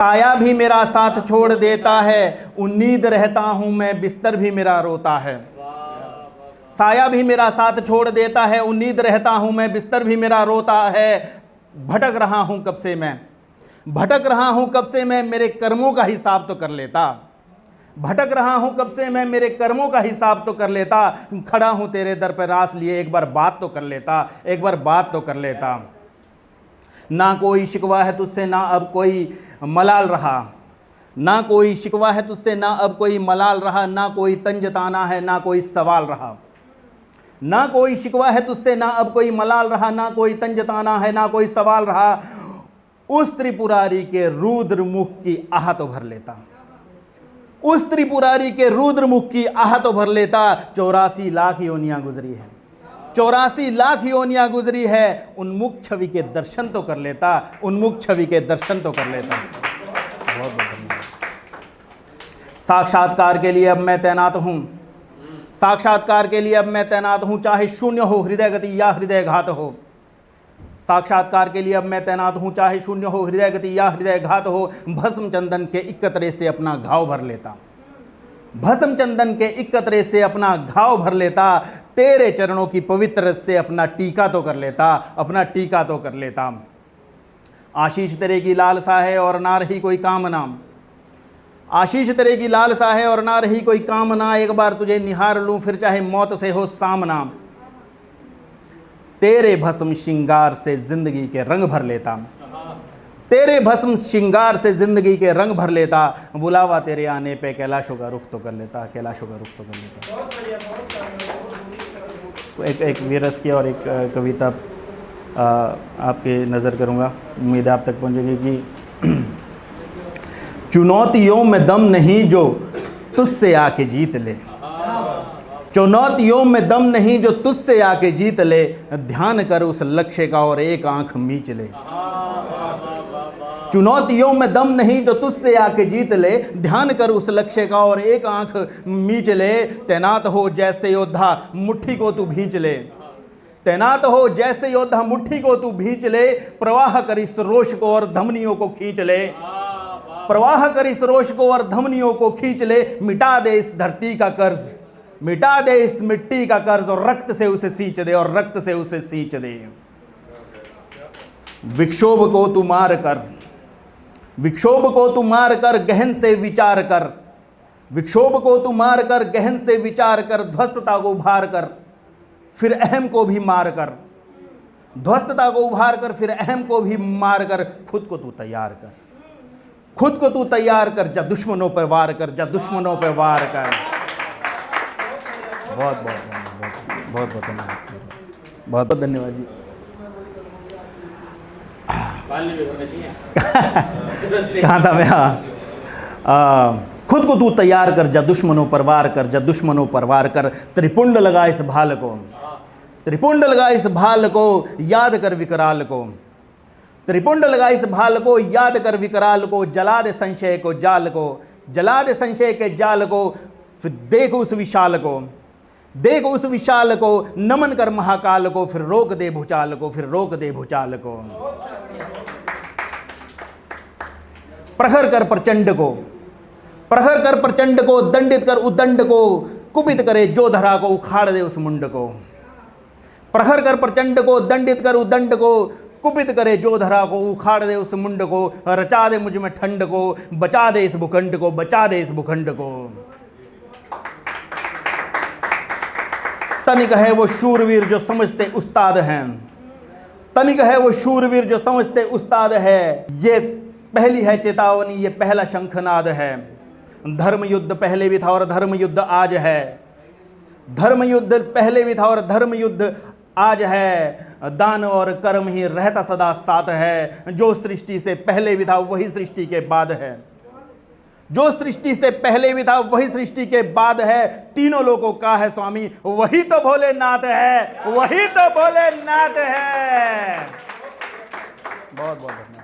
साया भी मेरा साथ छोड़ देता है, उम्मीद रहता हूं मैं, बिस्तर भी मेरा रोता है। साया भी मेरा साथ छोड़ देता है, उम्मीद रहता हूं मैं, बिस्तर भी मेरा रोता है। भटक रहा हूं कब से मैं, भटक रहा हूं कब से मैं, मेरे कर्मों का हिसाब तो कर लेता। भटक रहा हूं कब से मैं, मेरे कर्मों का हिसाब तो कर लेता। खड़ा हूं तेरे दर पर रास लिए, एक बार बात तो कर लेता, एक बार बात तो कर लेता। ना कोई शिकवा है तुझसे, ना अब कोई मलाल रहा। ना कोई शिकवा है तुझसे, ना अब कोई मलाल रहा। ना कोई तंज ताना है, ना कोई सवाल रहा। ना कोई शिकवा है तुझसे, ना अब कोई मलाल रहा। ना कोई तंज ताना है, ना कोई सवाल रहा। उस त्रिपुरारी के रुद्र मुख की आह तो भर लेता। उस त्रिपुरारी के रुद्र मुख की आह तो भर लेता। 84 लाख योनियां गुजरी है, 84 लाख योनियां गुजरी है। उन्मुख छवि के दर्शन तो कर लेता, उन्मुख छवि के दर्शन तो कर लेता। बहुत बहुत साक्षात्कार के लिए अब मैं तैनात हूं, साक्षात्कार के लिए अब मैं तैनात हूं, चाहे शून्य हो हृदय गति या हृदय घात हो। साक्षात्कार के लिए अब मैं तैनात हूं, चाहे शून्य हो हृदय गति या हृदय घात हो। भस्म चंदन के इकतरे से अपना घाव भर लेता, भस्म चंदन के इकतरे से अपना घाव भर लेता। तेरे चरणों की पवित्र से अपना टीका तो कर लेता, अपना टीका तो कर लेता। आशीष तेरे की लालसा है और ना रही कोई कामना, आशीष तेरे की लालसा है और ना रही कोई कामना। एक बार तुझे निहार लूं फिर चाहे मौत से हो सामना। तेरे भस्म श्रृंगार से जिंदगी के रंग भर लेता, तेरे भस्म श्रृंगार से जिंदगी के रंग भर लेता। बुलावा तेरे आने पे कैलाशों का रुख तो कर लेता, कैलाशों का रुख तो कर लेता। एक वीरस की और एक कविता आपके नज़र करूँगा, उम्मीद आप तक पहुँचेगी कि चुनौतियों में दम नहीं जो तुझसे आके जीत ले, चुनौतियों में दम नहीं जो तुझसे आके जीत ले। ध्यान कर उस लक्ष्य का और एक आंख मीच ले। चुनौतियों में दम नहीं जो तुझसे आके जीत ले। ध्यान कर उस लक्ष्य का और एक आंख मीच ले। तैनात हो जैसे योद्धा मुट्ठी को तू भींच ले, तैनात हो जैसे योद्धा मुट्ठी को तू भींच ले। प्रवाह कर इस रोष को और धमनियों को खींच ले, प्रवाह कर इस रोष को और धमनियों को खींच ले। मिटा दे इस धरती का कर्ज, मिटा दे इस मिट्टी का कर्ज और रक्त से उसे सींच दे, और रक्त से उसे सींच दे। विक्षोभ को तू मार कर, विक्षोभ को तू मार कर गहन से विचार कर, विक्षोभ को तू मार कर गहन से विचार कर। ध्वस्तता को उभार कर फिर अहम को भी मार कर, ध्वस्तता को उभार कर फिर अहम को भी मार कर। खुद को तू तैयार कर, खुद को तू तैयार कर। जा दुश्मनों पर वार कर, जा दुश्मनों पर वार कर। बहुत बहुत धन्यवाद, बहुत बहुत धन्यवाद, बहुत बहुत धन्यवाद जी। कहाँ था मैं? हाँ, खुद को तू तैयार कर, जा दुश्मनों पर वार कर, जा दुश्मनों पर वार कर। त्रिपुंड लगा इस भाल को, त्रिपुंड लगा इस भाल को, याद कर विकराल को। त्रिपुंड लगा इस भाल को, याद कर विकराल को। जला दे संशय को जाल को, जला दे संशय के जाल को। फिर देख उस विशाल को, देख उस विशाल को। नमन कर महाकाल को, फिर रोक दे भूचाल को, फिर रोक दे भूचाल को। प्रहर कर प्रचंड को, प्रहर कर प्रचंड को। दंडित कर उदंड को, कुपित करे जो धरा को, उखाड़ दे उस मुंड को। प्रहर कर प्रचंड को, दंडित कर उदंड को, कुपित करे जो धरा को, उखाड़ दे उस मुंड को। रचा दे मुझ में ठंड को, बचा दे इस भूखंड को, बचा दे इस भूखंड को। तनिक है वो शूरवीर जो समझते उस्ताद हैं, तनिक है वो शूरवीर जो समझते उस्ताद है। ये पहली है चेतावनी, ये पहला शंखनाद है। धर्म युद्ध पहले भी था और धर्म युद्ध आज है, धर्म युद्ध पहले भी था और धर्म युद्ध आज है। दान और कर्म ही रहता सदा साथ है। जो सृष्टि से पहले भी था वही सृष्टि के बाद है, जो सृष्टि से पहले भी था वही सृष्टि के बाद है। तीनों लोगों का है स्वामी, वही तो भोलेनाथ है, वही तो भोलेनाथ है। बहुत बहुत धन्यवाद।